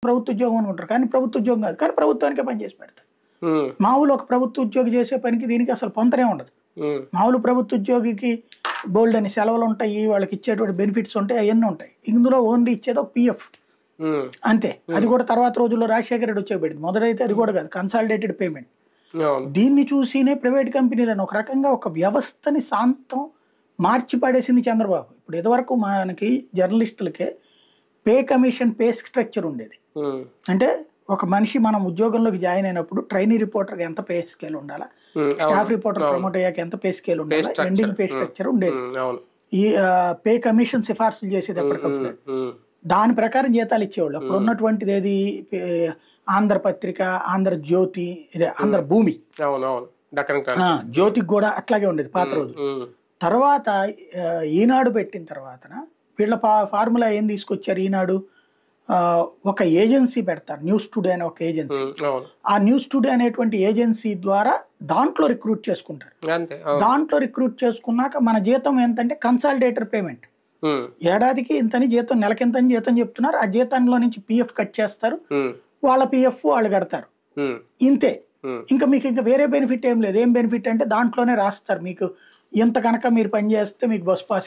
ప్రభుత్వ ఉద్యోగం అనుకుంటారు, కానీ ప్రభుత్వ ఉద్యోగం కాదు, కానీ ప్రభుత్వానికే పనిచేసి పెడతారు. మామూలు ఒక ప్రభుత్వ ఉద్యోగి చేసే పనికి దీనికి అసలు పొంతనే ఉండదు. మామూలు ప్రభుత్వ ఉద్యోగికి బోల్డ్ అని సెలవులు ఉంటాయి, వాళ్ళకి ఇచ్చేటువంటి బెనిఫిట్స్ ఉంటాయి, అవన్నీ ఉంటాయి. ఇందులో ఓన్లీ ఇచ్చేది ఒక పిఎఫ్ అంతే. అది కూడా తర్వాత రోజుల్లో రాజశేఖర రెడ్డి వచ్చేపెట్టింది. మొదలైతే అది కూడా కాదు, కన్సాలిడేటెడ్ పేమెంట్. దీన్ని చూసినే ప్రైవేట్ కంపెనీలను ఒక రకంగా ఒక వ్యవస్థని శాంతం మార్చి పడేసింది చంద్రబాబు. ఇప్పుడు ఇదివరకు మనకి జర్నలిస్టులకే పే కమిషన్ పే స్ట్రక్చర్ ఉండేది. అంటే ఒక మనిషి మనం ఉద్యోగంలోకి జాయిన్ అయినప్పుడు ట్రైనీ రిపోర్టర్కి ఎంత పే స్కేల్ ఉండాలా, స్టాఫ్ రిపోర్టర్ ప్రమోట్ అయ్యాక ఎంత పే స్కేల్ ఉండాలా, ఎండింగ్ పే స్ట్రక్చర్ ఉండేది. ఈ పే కమిషన్ సిఫార్సులు చేసేది ఎప్పటికప్పుడు దాని ప్రకారం జీతాలు ఇచ్చేవాళ్ళు. అప్పుడు ఉన్నటువంటిది ఏది, ఆంధ్రపత్రిక, ఆంధ్రజ్యోతి, ఇదే ఆంధ్రభూమి, జ్యోతికి కూడా అట్లాగే ఉండేది పాత రోజు. తర్వాత ఈనాడు పెట్టిన తర్వాత వీళ్ళ ఫార్ములా ఏం తీసుకొచ్చారు, ఈనాడు ఒక ఏజెన్సీ పెడతారు, న్యూస్ టుడే అనే ఒక ఏజెన్సీ. ఆ న్యూస్ టుడే అనేటువంటి ఏజెన్సీ ద్వారా దాంట్లో రిక్రూట్ చేసుకుంటారు. దాంట్లో రిక్రూట్ చేసుకున్నాక మన జీతం ఏంటంటే కన్సాలిడేటెడ్ పేమెంట్. ఏడాదికి ఇంతని జీతం, నెలకింతని జీతం చెప్తున్నారు. ఆ జీతంలో నుంచి పిఎఫ్ కట్ చేస్తారు, వాళ్ళ పిఎఫ్ వాళ్ళు కడతారు, ఇంతే. ఇంకా మీకు ఇంకా వేరే బెనిఫిట్ ఏం లేదు. ఏం బెనిఫిట్ అంటే దాంట్లోనే రాస్తారు, మీకు ఇంత కనుక మీరు పని చేస్తే మీకు బస్ పాస్